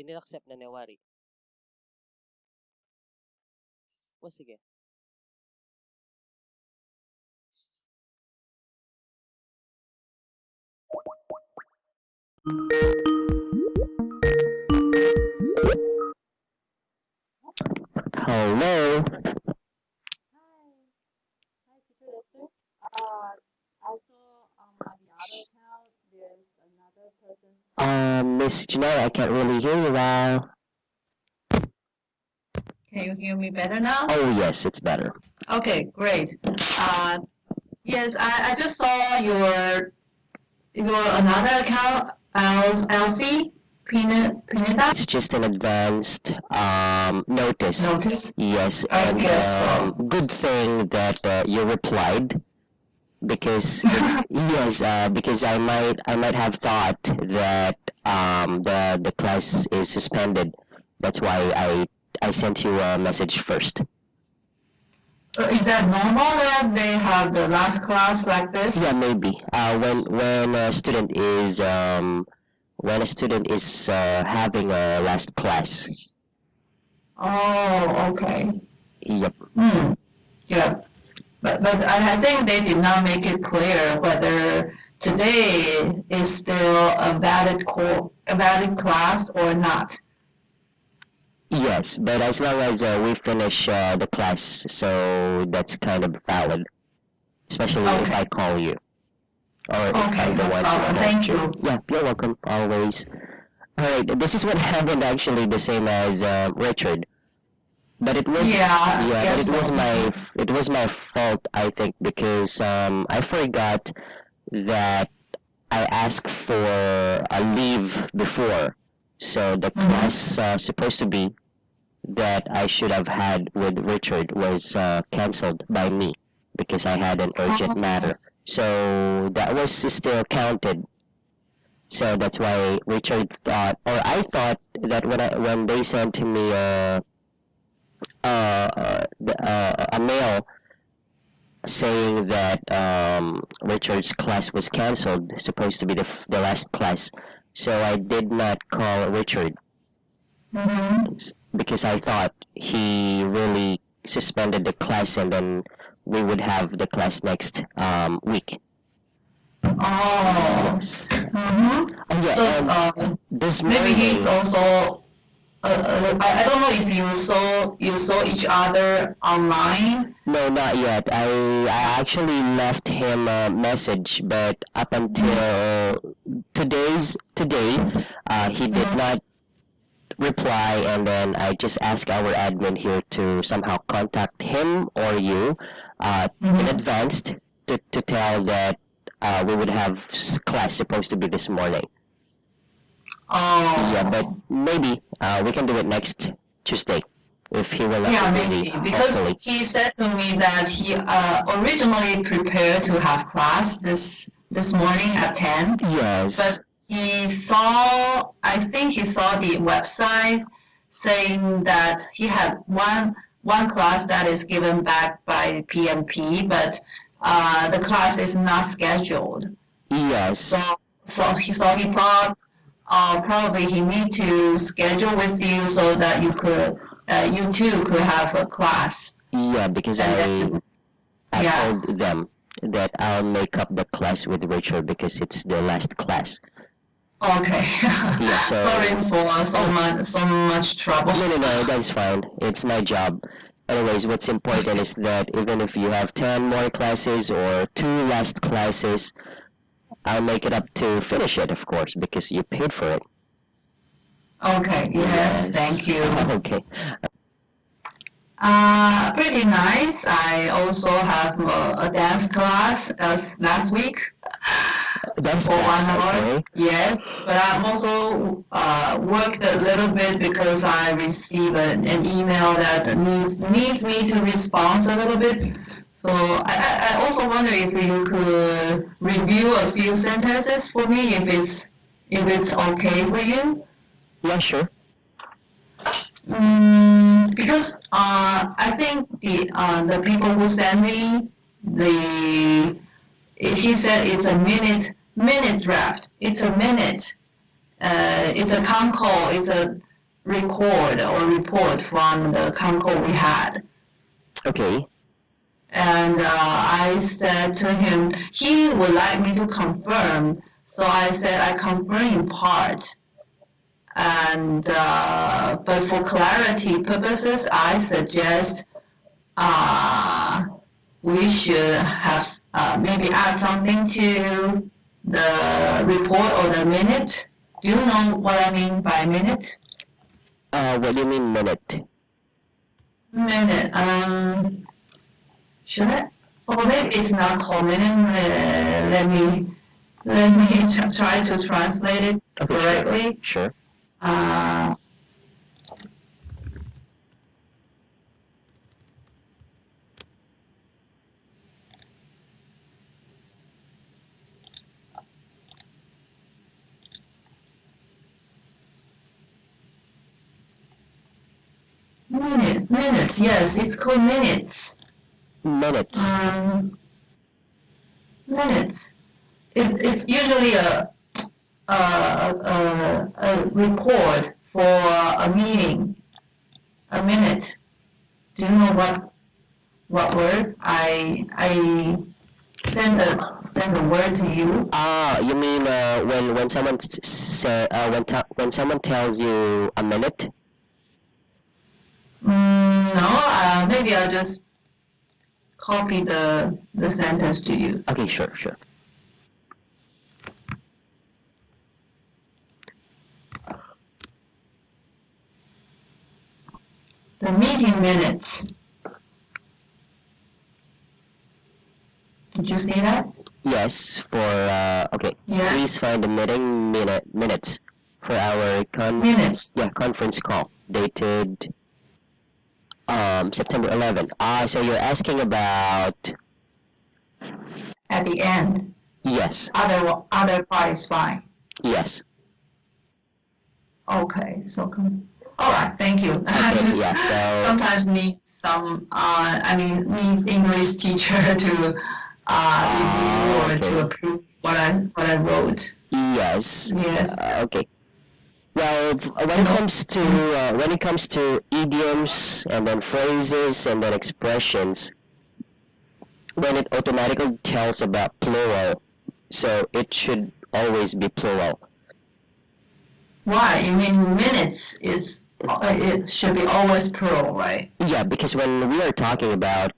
inaccept na ni Wari. O sige. Hello. Hi. Hi, Teacher Lester. Also, on the other account, there's another person. Miss Janelle, I can't really hear you well. Can you hear me better now? Oh, yes, it's better. Okay, great. Yes, I just saw your another account, LC Pineda. It's just an advanced notice. Notice. Yes, I and guess so. good thing that you replied because yes, because I might have thought that the class is suspended. That's why I sent you a message first. Is that normal that they have the last class like this? Yeah, maybe. When a student is having a last class. Oh, okay. Yep. Yeah. But I think they did not make it clear whether today is still a valid class or not. Yes, but as long as we finish the class, so that's kind of valid, especially if Okay. I call you or if Okay, I'm the no one to problem. call. Thank you. Yeah, you're welcome. Always. All right, this is what happened actually, the same as Richard. But it was Yeah, I yeah, but guess so. it was my fault I think because I forgot that I asked for a leave before, so the class supposed to be that I should have had with Richard was canceled by me because I had an urgent matter. So that was still counted. So that's why Richard thought, or I thought that when they sent to me a mail saying that Richard's class was canceled, supposed to be the last class. So I did not call Richard because I thought he really suspended the class and then we would have the class next week. Oh. Yes. Mm-hmm. Yeah, So and this maybe he morning, also. I don't know if you saw each other online. no, not yet. I actually left him a message, but up until today, he did not reply, and then I just asked our admin here to somehow contact him or you in advance to tell that we would have class supposed to be this morning. Oh. Yeah, but maybe we can do it next Tuesday if he will not Yeah, be busy, maybe because hopefully. he said to me that he originally prepared to have class this morning at 10, Yes. but I think he saw the website saying that he had one class that is given back by PMP, but the class is not scheduled. Yes. So he thought probably he need to schedule with you so that you two could have a class. Yeah, because And then, I yeah. told them that I'll make up the class with Richard because it's the last class. Okay. Yeah, so Sorry for so much trouble. no, that's fine. It's my job. Anyways, what's important is that even if you have 10 more classes or 2 last classes, I'll make it up to finish it, of course, because you paid for it. Okay. Yes. Thank you. Okay. Pretty nice. I also have a dance class as last week That's for 1 hour. okay. Yes, but I'm also worked a little bit because I received an email that needs me to respond a little bit. So I also wonder if you could review a few sentences for me if it's okay for you. Yeah, sure. Because I think the people who sent me he said it's a minute draft. It's a minute. It's a con call. It's a record or report from the call we had. Okay. And I said to him, he would like me to confirm. So I said I confirm in part. And but for clarity purposes, I suggest we should have maybe add something to the report or the minute. Do you know what I mean by minute? What do you mean minute? Minute. Should I? Oh, maybe it's not called minute. Let me try to translate it Okay, correctly. Sure. Minutes. Yes, it's called minutes. Minutes. Minutes. It's usually a report for a meeting. A minute. Do you know what word? I send a word to you. You mean when someone when someone tells you a minute? No, maybe I'll just copy the sentence to you. Okay, sure. The meeting minutes. Did you see that? Yes, for okay. Yeah. Please find the meeting minutes for our Minutes. conference call dated September 11th. So you're asking about At the end. yes. Other part is fine. Yes. Okay, so all right, thank you. I Okay, just yeah, so sometimes need some needs English teacher to review or okay. to approve what I wrote. Yes. Yes. Okay. Well, when it comes to idioms and then phrases and then expressions, when it automatically tells about plural, so it should always be plural. Why? You mean minutes is it should be always plural, right? Yeah, because when we are talking about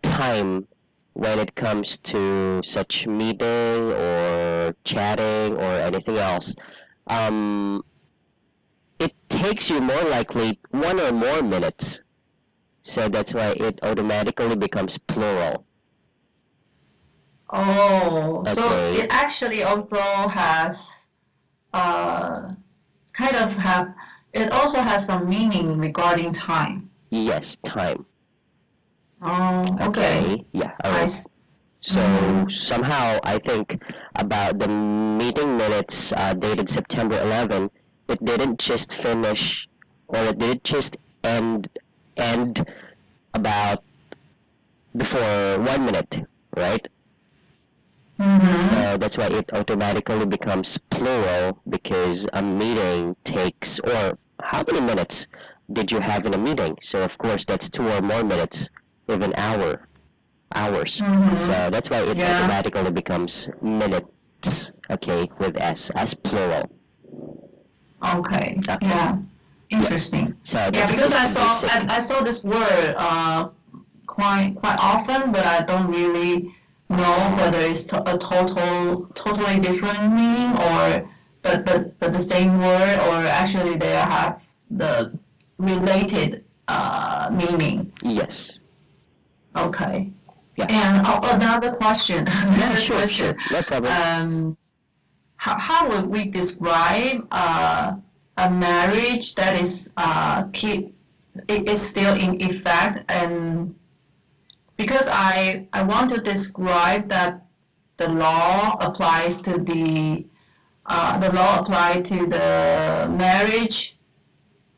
time, when it comes to such meeting or chatting or anything else, it takes you more likely 1 or more minutes. So that's why it automatically becomes plural. Oh, so Okay. it actually also has it also has some meaning regarding time. Yes, time. Oh, okay. Yeah, alright. So somehow I think about the meeting minutes dated September 11, it didn't just finish or it didn't just end about before 1 minute, right? So that's why it automatically becomes plural because a meeting takes, or how many minutes did you have in a meeting? So of course that's 2 or more minutes, even hours. So that's why it automatically becomes minutes, okay, with S as plural. Okay. Yeah. Interesting. So Yeah, that's because just basic. I saw this word quite often, but I don't really know whether it's a totally different meaning or but the same word, or actually they have the related meaning. Yes. Okay. Yeah. And another question. Sure. No problem. How would we describe a marriage that is is still in effect? And because I want to describe that the law applies to the marriage,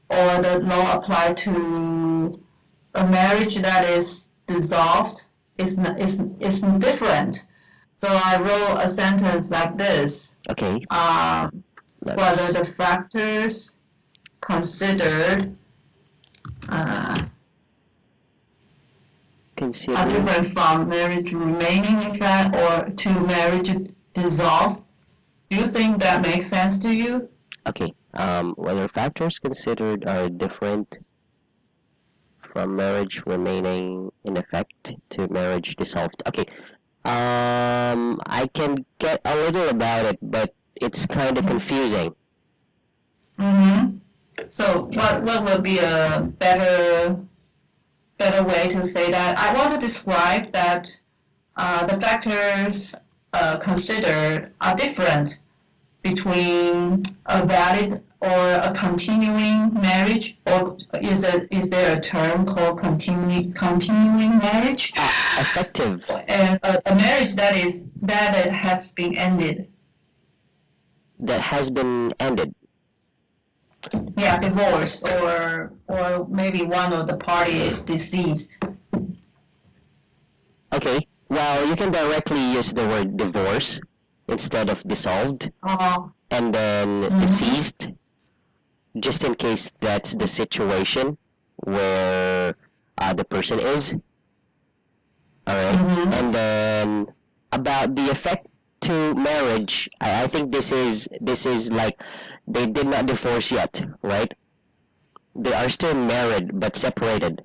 or the law applied to a marriage that is dissolved is different. So I wrote a sentence like this. Okay. Whether the factors considered are Consider. different from marriage remaining effect or to marriage dissolved. Do you think that makes sense to you? Okay. Whether factors considered are different from marriage remaining in effect to marriage dissolved. Okay. I can get a little about it, but it's kind of confusing. Mm-hmm. So what would be a better way to say that? I want to describe that the factors considered are different between a valid or a continuing marriage, or is there a term called continuing marriage? Effective. And a marriage that has been ended. That has been ended. Yeah, divorce or maybe one of the party is deceased. Okay. Well, you can directly use the word divorce instead of dissolved, and then deceased, just in case that's the situation where the person is. Alright. And then about the effect to marriage, I think this is like they did not divorce yet, right? They are still married but separated.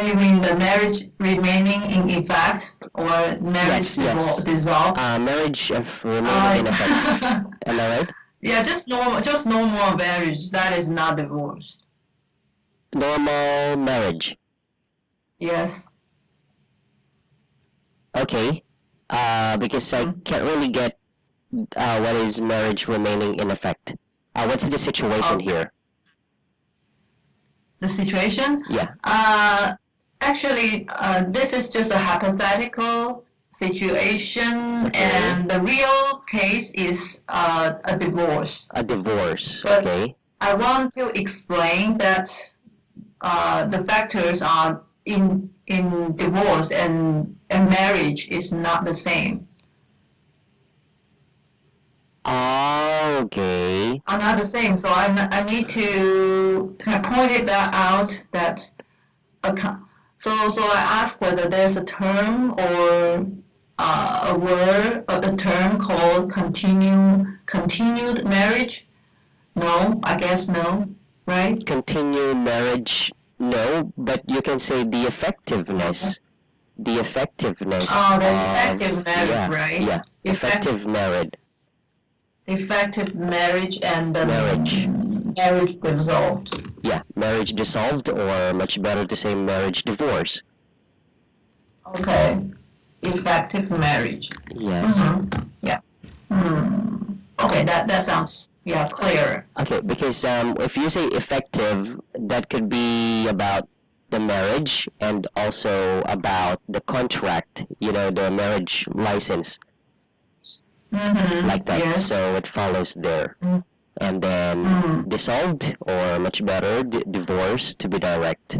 You mean the marriage remaining in effect or marriage Yes. dissolved? Marriage remaining in effect. Am I right? Yeah, just normal marriage. That is not divorce. Normal marriage. Yes. Okay. Because I can't really get what is marriage remaining in effect. What's the situation here? The situation? Yeah. Actually, this is just a hypothetical situation, and the real case is a divorce. A divorce. But Okay. I want to explain that the factors are in divorce and marriage is not the same. Okay. Are not the same. So I need to point that out that so I ask whether there's a term or a word or a term called continued marriage. No, I guess no, right? Continue marriage, no, but you can say the effectiveness. The effectiveness. Oh, the of- effective marriage, yeah, right? Yeah. Effective married. Effective marriage and the Marriage. marriage dissolved. Yeah. Marriage dissolved, or much better to say marriage divorce. Okay. Effective marriage. Yes. Yeah. Okay, that sounds clearer. Okay, because if you say effective, that could be about the marriage and also about the contract, the marriage license, like that. Yes. So it follows there. And then dissolved, or much better, divorce to be direct.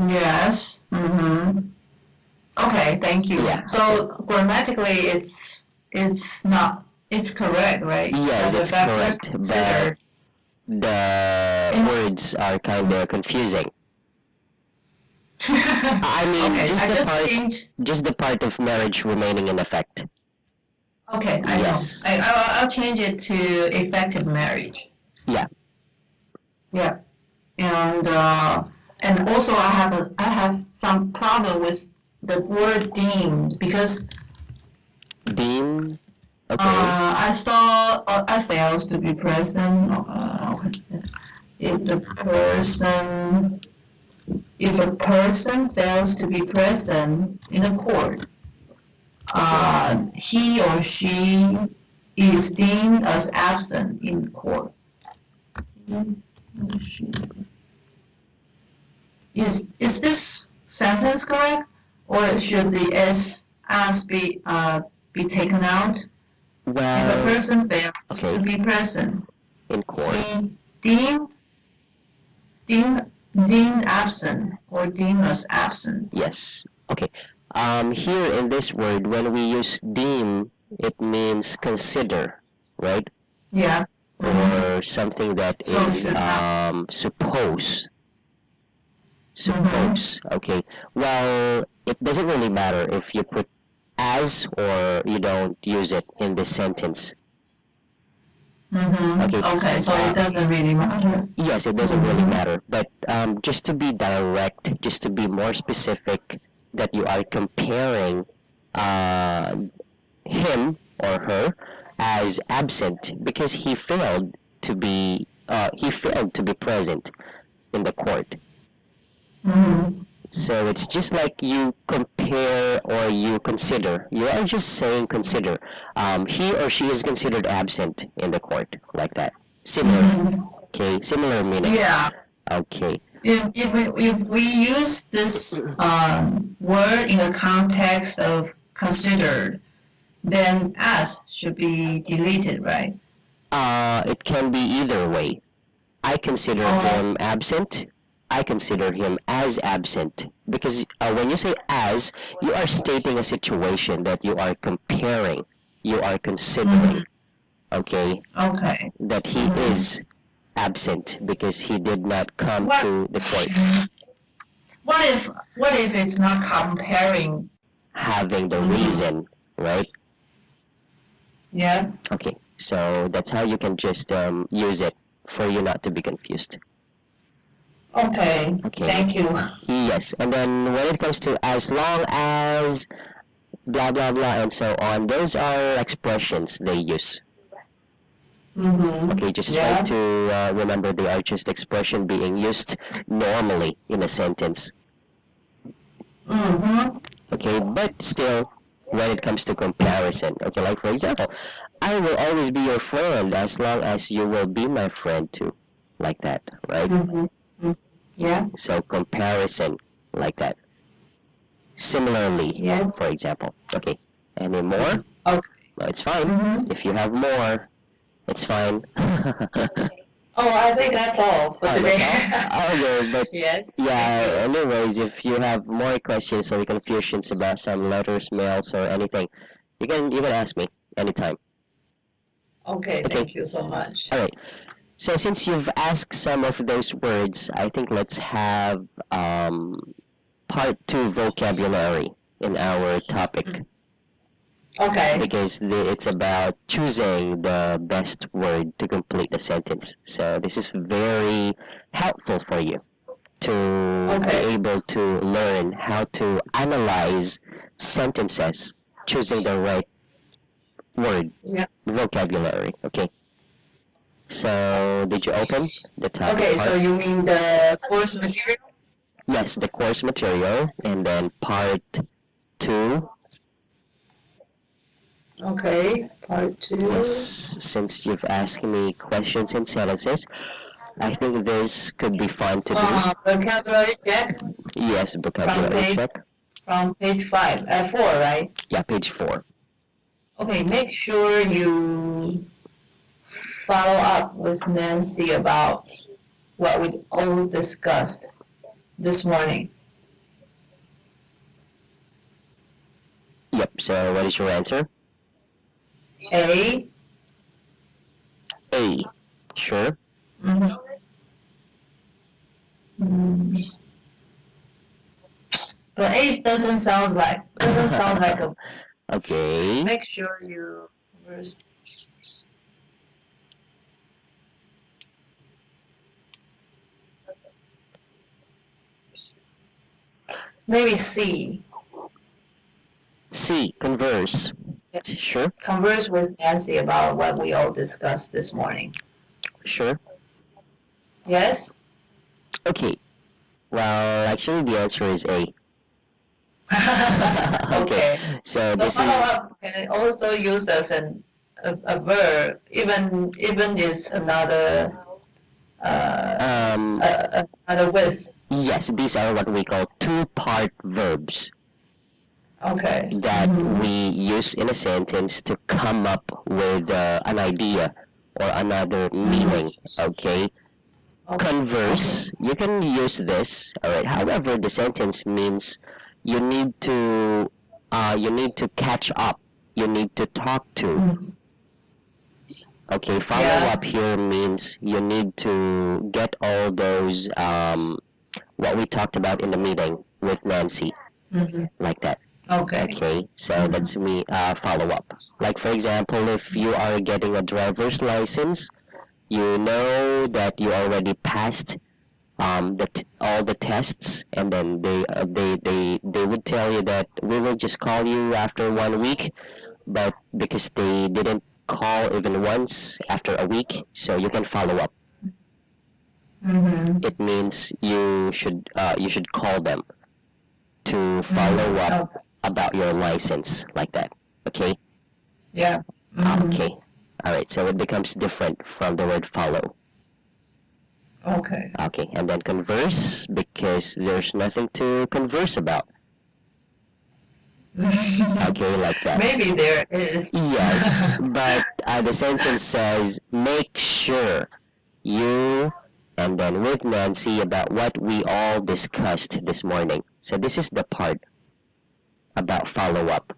Yes. Okay, thank you. Yeah. So grammatically, it's not. It's correct, right? Yes, The it's factors correct, considered. but the words are kind of confusing. I mean, Okay, just I the just part, changed. just the part of marriage remaining in effect. Okay, I Yes. know. I'll change it to effective marriage. Yeah. Yeah, and also I have some problem with the word deemed because Deem. Okay. I saw fails to be present. If a person fails to be present in a court, he or she is deemed as absent in court. Is this sentence correct, or should the as be taken out? If a Well, person fails okay. to be present, in court. he deemed absent or deemed as absent. Yes. Okay. Here in this word, when we use deem, it means consider, right? Yeah. or something that So is should have. suppose. Suppose. Okay. Well, it doesn't really matter if you put as or you don't use it in this sentence. Mm-hmm. Okay. Okay, so it doesn't really matter. Yes, it doesn't really matter. But just to be direct, just to be more specific, that you are comparing uh, him or her as absent because he failed to be present in the court. Mm-hmm. So it's just like you compare or you consider. You are just saying consider. He or she is considered absent in the court, like that. Similar. Mm-hmm. Okay, similar meaning. Yeah. Okay. If we use this word in the context of considered, then as should be deleted, right? It can be either way. I consider him absent. I consider him as absent because when you say as, you are stating a situation that you are comparing, you are considering, okay, Okay. that he is absent because he did not come What- to the court. What if it's not comparing? Having the reason, right? Yeah. Okay, so that's how you can just use it for you not to be confused. Okay. Okay. Thank you. Yes, and then when it comes to as long as, blah blah blah, and so on, those are expressions they use. Mm-hmm. Okay, just Yeah. try to remember they are just expression being used normally in a sentence. Mm-hmm. Okay, but still, when it comes to comparison, okay, like for example, I will always be your friend as long as you will be my friend too, like that, right? Mm-hmm. Yeah. So comparison, like that. Similarly, Yes. for example. Okay, any more? Okay. Well, it's fine. Mhm. If you have more, it's fine. Oh, I think that's all for Oh, today. that's all? Okay, but Yes. yeah, anyways, if you have more questions or confusions about some letters, mails, or anything, you can ask me anytime. Okay. Okay. Thank you so much. All right. So since you've asked some of those words, I think let's have part 2 vocabulary in our topic Okay. because it's about choosing the best word to complete the sentence. So this is very helpful for you to Okay. be able to learn how to analyze sentences, choosing the right word, Yeah. vocabulary. Okay. So did you open the topic Okay. part? So you mean the course material? Yes, the course material, and then part 2. Okay. Part 2. Yes, since you've asked me questions and sentences, I think this could be fun to do. Vocabulary check Yes, vocabulary page- check. from page 4, right? Yeah, page 4. Okay. Make sure you follow up with Nancy about what we all discussed this morning. Yep, so what is your answer? A. A. Sure. Mm-hmm. But A doesn't sound like a. Okay. Make sure you. Maybe C. C. Converse. Yep. Sure. Converse with Nancy about what we all discussed this morning. Sure. Yes? Okay. Well, actually, the answer is A. Okay. So So this follow is up can also use as a verb, even is another another with. yes, these are what we call two-part verbs Okay. that we use in a sentence to come up with an idea or another meaning. Okay. Converse, you can use this. All right. However, the sentence means you need to catch up. You need to talk to. Okay, follow Yeah. up here means you need to get all those what we talked about in the meeting with Nancy, Mm-hmm. like that. Okay. Okay, so Mhm. that's me follow up. Like for example, if you are getting a driver's license, you know that you already passed all the tests, and then they would tell you that we will just call you after 1 week, but because they didn't call even once after a week, so you can follow up. Mm-hmm. It means you should call them to follow up Okay. about your license, like that. Okay. Yeah. Mm-hmm. Okay. All right. So it becomes different from the word follow. Okay. Okay. And then converse, because there's nothing to converse about. Okay, like that. Maybe there is. Yes, but the sentence says, make sure you, and then with Nancy about what we all discussed this morning. So this is the part about follow up.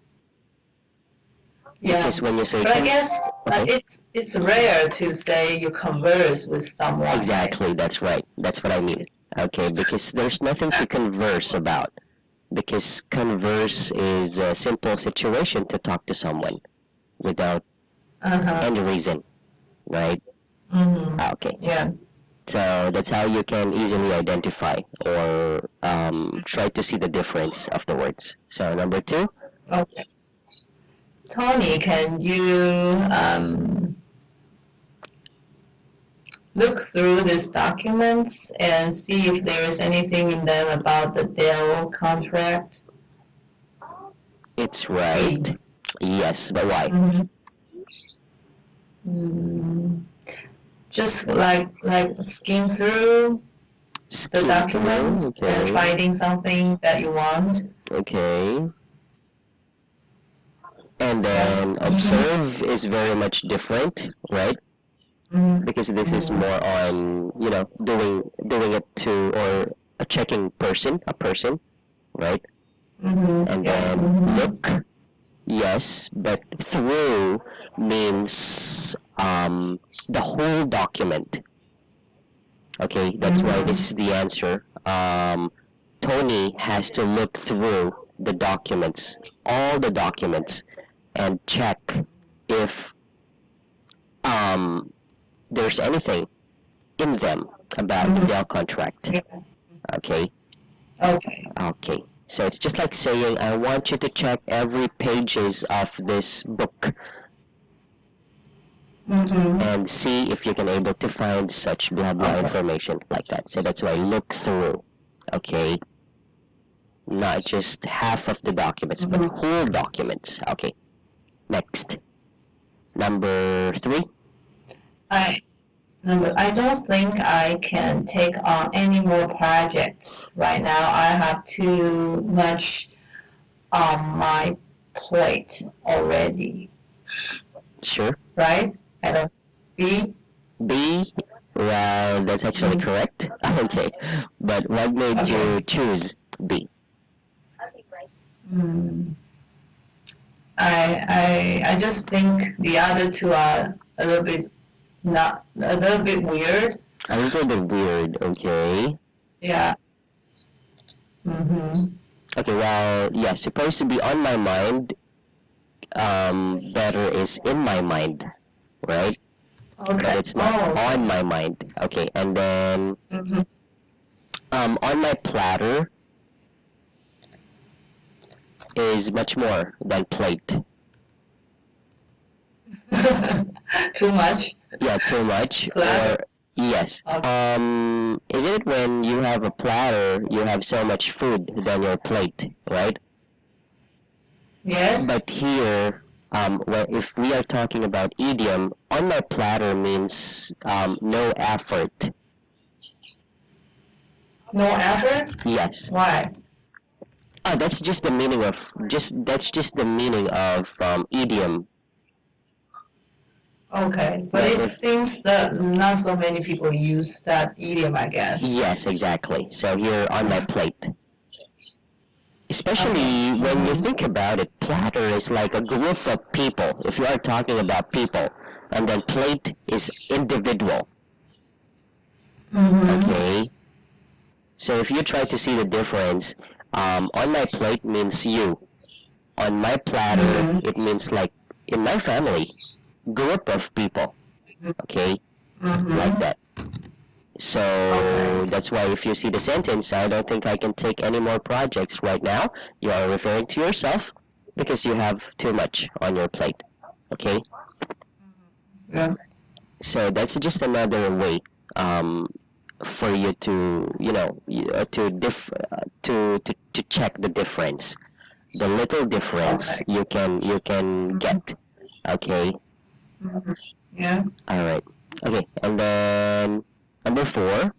Yeah. Because when you say But I guess okay. it's rare to say you converse with someone. right? Exactly, that's right. That's what I mean. Okay, because there's nothing to converse about. Because converse is a simple situation to talk to someone without Uh-huh. any reason, right? Mm-hmm. Okay, Yeah. so that's how you can easily identify or try to see the difference of the words. So number 2, Okay. Tony, can you look through these documents and see if there is anything in them about the Dell contract? it's right. Yes, but why? Mhm. Mm, just like skim through the Skim through, documents and okay, finding something that you want. okay. And Yeah. then observe is very much different, right? Mhm. Because this is more on doing it to or a checking person, a person, right? Mhm. And Yeah. then Mhm. look, yes, but through means the whole document. Okay, that's why this is the answer. Tony has to look through the documents, all the documents, and check if there's anything in them about the Dell contract. Yeah. Okay, Okay. okay. So it's just like saying, I want you to check every pages of this book Mhm. and see if you can able to find such blah blah Okay. information like that. So that's why look through. Okay, not just half of the documents, but whole documents. Okay, next. Number 3. I don't think I can take on any more projects right now. I have too much on my plate already, Sure. right? I don't. B. B. Well, that's actually correct. Okay, but what made you choose B? I just think the other two are a little bit weird. A little bit weird. Okay. Yeah. Mhm. Okay. Well, yeah. Supposed to be on my mind. Better is in my mind, right? Okay. But it's not okay. on my mind. Okay, and then Mhm. on my platter is much more than plate. Too much. Yeah, too much. Platter. Or yes. Okay. Isn't it when you have a platter, you have so much food than your plate, right? Yes. But here, if we are talking about idiom, on my platter means no effort. No effort. Yes. Why? That's just the meaning of idiom. Okay, but it seems that not so many people use that idiom, I guess. Yes, exactly. So here on my plate. Especially when you think about it, platter is like a group of people. If you are talking about people, and then plate is individual. Mm-hmm. Okay. So if you try to see the difference, on my plate means you. On my platter, Mhm. it means like in my family, group of people. Okay, Mm-hmm. like that. So Okay. that's why if you see the sentence, I don't think I can take any more projects right now. You are referring to yourself because you have too much on your plate. Okay, Yeah. so that's just another way for you to to check the difference, the little difference Okay. you can get. Okay, Mm-hmm. Yeah. all right. Okay, and then number 4.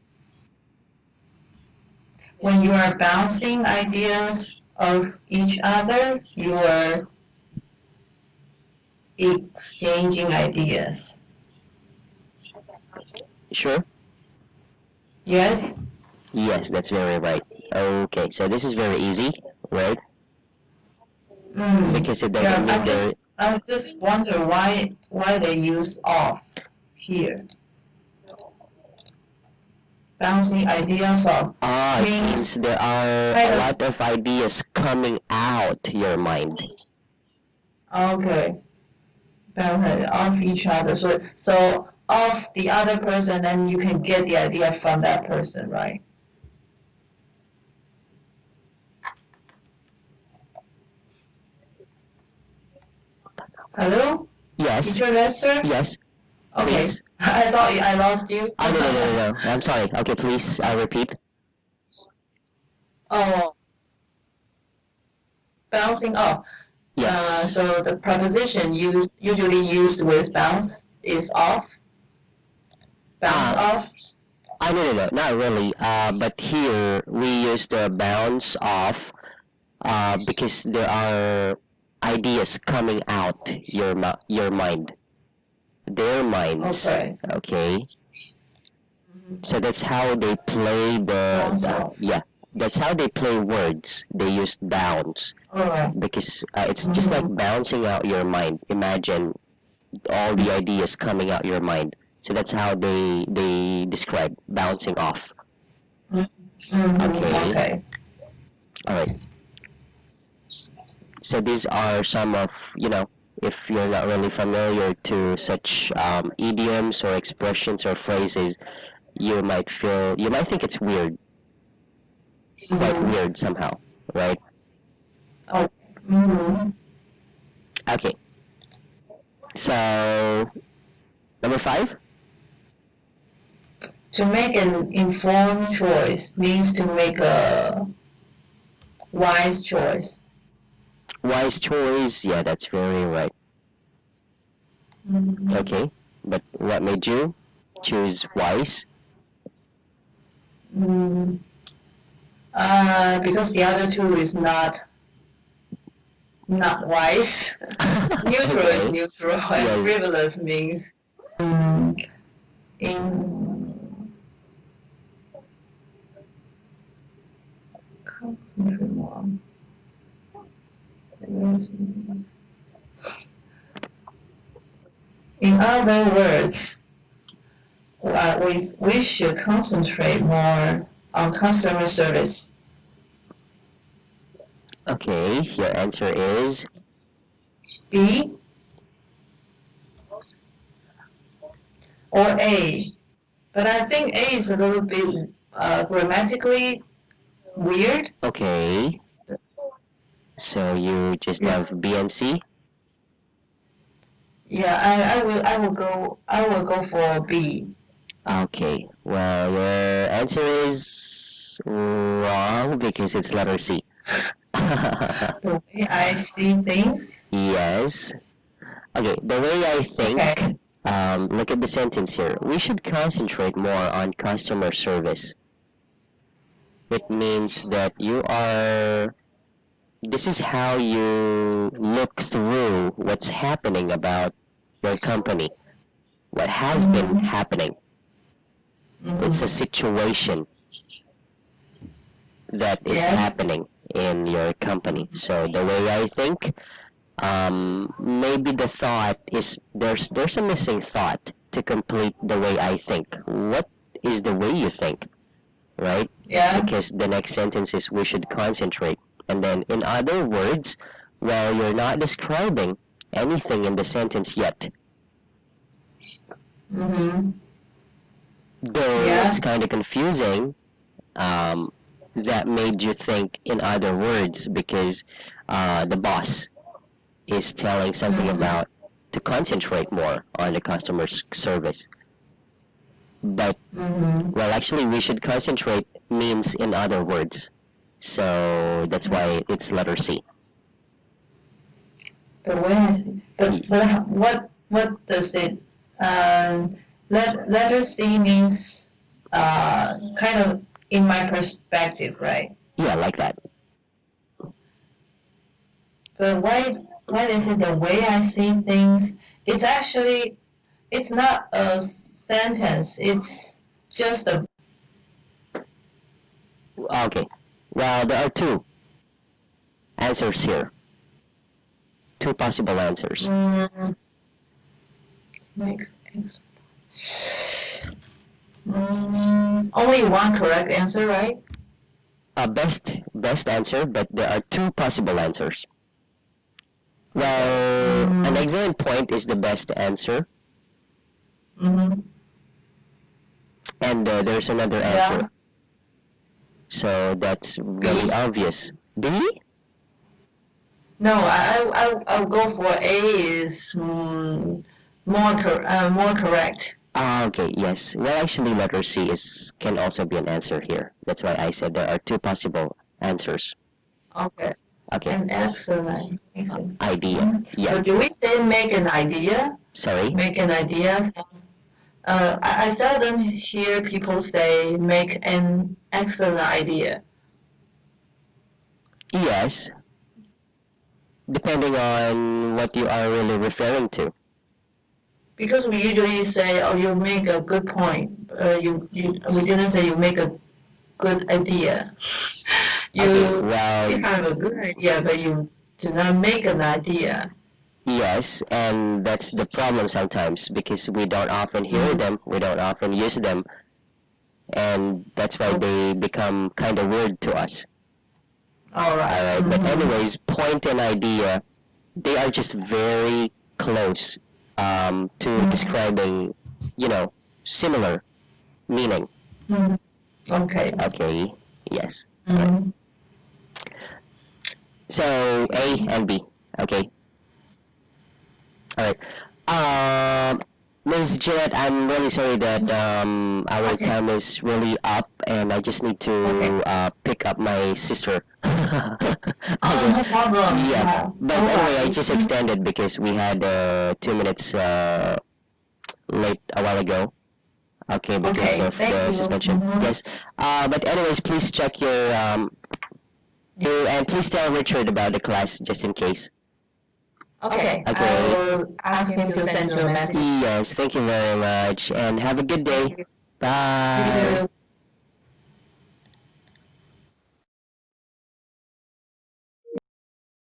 When you are bouncing ideas of each other, you are exchanging ideas. Sure. Yes? Yes, that's very right. Okay, so this is very easy, right? Mm. Because it Yeah, doesn't mean there. I just wonder why they use off here. Bouncing ideas off It means means there are kind a of lot of ideas coming out your mind. okay. Bounce off each other. So off the other person, and you can get the idea from that person, right? Hello? Yes, Teacher Lester? yes, Okay. please. I thought I lost you. Oh, no, no, no, no, no. I'm sorry. Okay, please, repeat. Oh, bouncing off. Yes. So the preposition usually used with bounce is off. Bounce Uh, off. no, no, no, not really. But here we use the bounce off because there are ideas coming out your mind, their minds. Okay. Okay, so that's how they play Bounce off. yeah. That's how they play words. They use bounce All right. because it's just like bouncing out your mind. Imagine all the ideas coming out your mind. So that's how they describe bouncing off. Mm-hmm. Okay. Okay. All right. So these are some of, if you're not really familiar to such idioms or expressions or phrases, you might think it's weird, quite weird somehow, right? Okay. Mm-hmm. Okay. So number 5. To make an informed choice means to make a wise choice. Wise choice. Yeah, that's very right. Mm-hmm. Okay. But what made you choose wise? Mm. Because the other two is not wise. Neutral is Okay. neutral, and Yes. frivolous means in concentrate more on. In other words, we should concentrate more on customer service. Okay. Your answer is B or A. But I think A is a little bit grammatically weird. okay. So you just Yeah. have B and C. Yeah, I will go for B. Okay. Well, your answer is wrong because it's letter C. The way I see things. Yes. Okay, the way I think, Okay. look at the sentence here. We should concentrate more on customer service. It means that this is how you look through what's happening about your company, what has been happening. It's a situation that is Yes. happening in your company. So the way I think, maybe the thought is there's a missing thought to complete the way I think. What is the way you think, right? Yeah. Because the next sentence is we should concentrate. And then in other words, well, you're not describing anything in the sentence yet. Mm-hmm. Though Yeah. it's kind of confusing, that made you think in other words because the boss is telling something Mhm. about to concentrate more on the customer service. But, Mm-hmm. well, actually, we should concentrate means in other words. So that's why it's letter C. The way I see, but what does it? Letter C means kind of in my perspective, right? Yeah, like that. But why is it the way I see things? It's actually it's not a sentence. It's just a Okay. Well, there are two answers here. Two possible answers. makes sense. Only one correct answer, right? Best answer, but there are two possible answers. Well, an excellent point is the best answer, Mm-hmm. and there's another Yeah. answer. So that's really obvious. B? No, I'll go for A is more correct. Okay, yes. Well, actually, letter C can also be an answer here. That's why I said there are two possible answers. Okay. Okay, An excellent. idea. Yeah, So do we say make an idea? sorry. Make an idea. So, I seldom hear people say make an excellent idea. Yes, depending on what you are really referring to. Because we usually say, oh, you make a good point. We didn't say you make a good idea. Okay, well, You have a good idea, but you do not make an idea. yes, and that's the problem sometimes because we don't often hear them, we don't often use them, and that's why they become kind of weird to us. All right. Alright, but anyways, point and idea, they are just very close to describing, similar meaning. Okay. Okay, yes. Mhm. So, A and B, okay. Alright. Ms. Jeanette, I'm really sorry that our Okay. time is really up and I just need to Okay. pick up my sister. Oh, no problem. Yeah, but All anyway, I right. just extended because we had 2 minutes late a while ago. Okay, because Okay, of thank the you. suspension. Mhm. Yes. But anyways, please check your and please tell Richard about the class just in case. Okay. Okay. I will ask him to send you a message. Yes, thank you very much and have a good day. You Bye. too.